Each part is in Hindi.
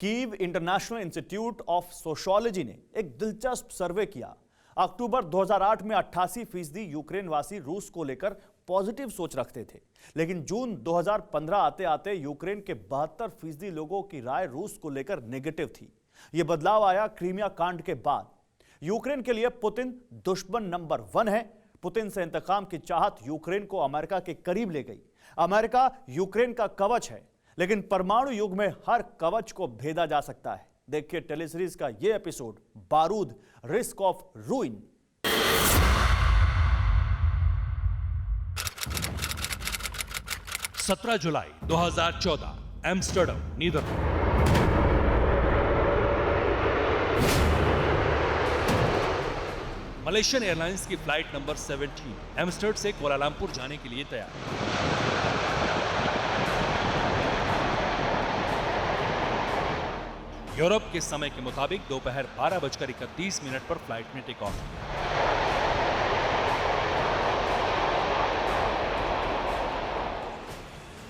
Kyiv international institute of sociology ने एक दिलचस्प सर्वे किया। अक्टूबर 2008 में 88% यूक्रेनवासी रूस को लेकर पॉजिटिव सोच रखते थे, लेकिन जून 2015 आते आते यूक्रेन के 72% लोगों की राय रूस को लेकर नेगेटिव थी। यह बदलाव आया क्रीमिया कांड के बाद। यूक्रेन के लिए पुतिन दुश्मन नंबर 1 है। पुतिन से इंतकाम की चाहत यूक्रेन को अमेरिका के करीब ले गई। अमेरिका यूक्रेन का कवच है, लेकिन परमाणु युग में हर कवच को भेदा जा सकता है। देखिए टेलीसीरीज का यह एपिसोड, बारूद, रिस्क ऑफ रूइन। सत्रह जुलाई 2014 एम्स्टर्डम, नीदरलैंड। मलेशियन एयरलाइंस की फ्लाइट नंबर 17 एम्स्टर्डम से कोलालमपुर जाने के लिए तैयार। यूरोप के समय के मुताबिक दोपहर 12:31 पर फ्लाइट ने टेक ऑफ किया।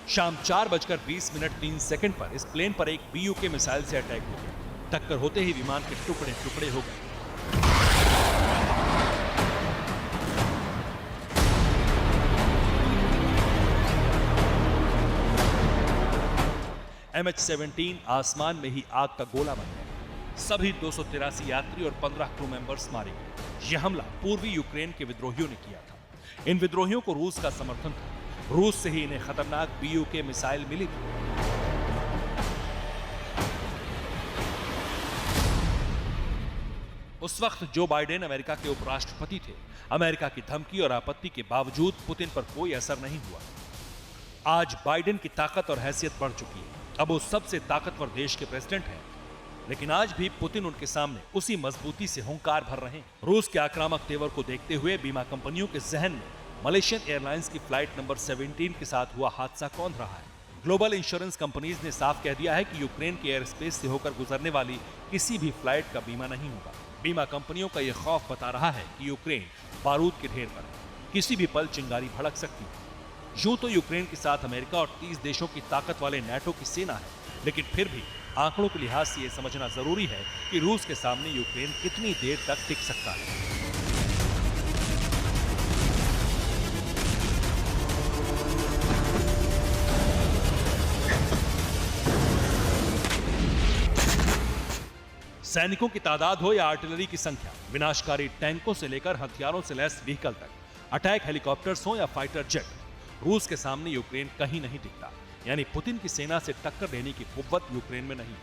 शाम 4:20 पर इस प्लेन पर एक BUK मिसाइल से अटैक हो गया। टक्कर होते ही विमान के टुकड़े टुकड़े हो गए। MH17 आसमान में ही आग का गोला बन गया। सभी 283 यात्री और 15 क्रू मेंबर्स मारे गए। यह हमला पूर्वी यूक्रेन के विद्रोहियों ने किया था। इन विद्रोहियों को रूस का समर्थन था। रूस से ही इन्हें खतरनाक BUK मिसाइल मिली थी। उस वक्त जो बाइडेन अमेरिका के उपराष्ट्रपति थे। अमेरिका की धमकी और आपत्ति के बावजूद पुतिन पर कोई असर नहीं हुआ। आज बाइडेन की ताकत और हैसियत बढ़ चुकी है। अब वो सबसे ताकतवर देश के प्रेसिडेंट हैं, लेकिन आज भी पुतिन उनके सामने उसी मजबूती से हुंकार भर रहे हैं। रूस के आक्रामक तेवर को देखते हुए बीमा कंपनियों के जहन में मलेशियन एयरलाइंस की फ्लाइट नंबर 17 के साथ हुआ हादसा कौंध रहा है। ग्लोबल इंश्योरेंस कंपनीज ने साफ कह दिया है कि यूक्रेन के एयर स्पेस से होकर गुजरने वाली किसी भी फ्लाइट का बीमा नहीं होगा। बीमा कंपनियों का यह खौफ बता रहा है कि यूक्रेन बारूद के ढेर पर है, किसी भी पल चिंगारी भड़क सकती है। यूं तो यूक्रेन के साथ अमेरिका और 30 देशों की ताकत वाले नाटो की सेना है, लेकिन फिर भी आंकड़ों के लिहाज से यह समझना जरूरी है कि रूस के सामने यूक्रेन कितनी देर तक टिक सकता है। सैनिकों की तादाद हो या आर्टिलरी की संख्या, विनाशकारी टैंकों से लेकर हथियारों से लैस व्हीकल तक, अटैक हेलीकॉप्टर्स हो या फाइटर जेट, रूस के सामने यूक्रेन कहीं नहीं टिकता। यानी पुतिन की सेना से टक्कर देने की कुव्वत यूक्रेन में नहीं है।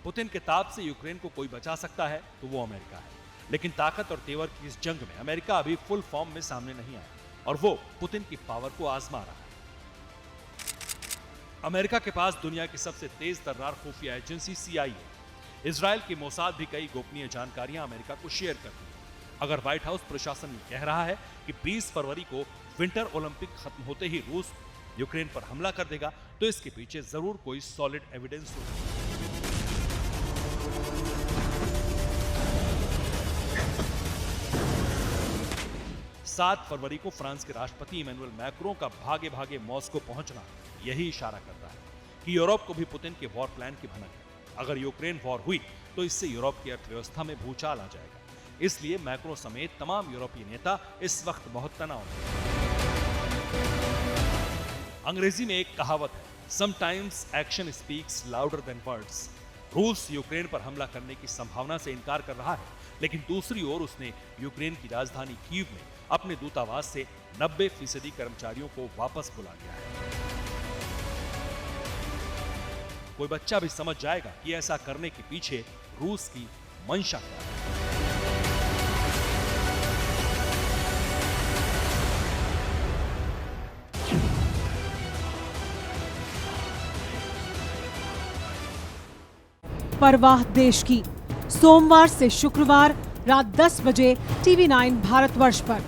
पुतिन के ताप से यूक्रेन को कोई बचा सकता है तो वो अमेरिका है, लेकिन ताकत और तेवर की इस जंग में अमेरिका अभी फुल फॉर्म में सामने नहीं आया और वो पुतिन की पावर को आजमा रहा है। अमेरिका के पास दुनिया की सबसे तेज तर्रार खुफिया एजेंसी CIA, इजराइल की मोसाद भी कई गोपनीय जानकारियां अमेरिका को शेयर करती है। अगर व्हाइट हाउस प्रशासन ये कह रहा है कि 20 फरवरी को विंटर ओलंपिक खत्म होते ही रूस यूक्रेन पर हमला कर देगा, तो इसके पीछे जरूर कोई सॉलिड एविडेंस होगा। 7 फरवरी को फ्रांस के राष्ट्रपति इमैनुअल मैक्रों का भागे भागे मॉस्को पहुंचना यही इशारा करता है कि यूरोप को भी पुतिन के वॉर प्लान की भनक है। अगर यूक्रेन वॉर हुई तो इससे यूरोप की अर्थव्यवस्था में भूचाल आ जाएगा। इसलिए मैक्रो समेत तमाम यूरोपीय नेता इस वक्त बहुत तनाव में हैं। अंग्रेजी में एक कहावत है, sometimes action speaks louder than words. रूस यूक्रेन पर हमला करने की संभावना से इनकार कर रहा है, लेकिन दूसरी ओर उसने यूक्रेन की राजधानी कीव में अपने दूतावास से 90% कर्मचारियों को वापस बुला लिया है। कोई बच्चा भी समझ जाएगा कि ऐसा करने के पीछे रूस की मंशा क्या है। परवाह देश की, सोमवार से शुक्रवार रात 10 बजे TV9 भारतवर्ष पर।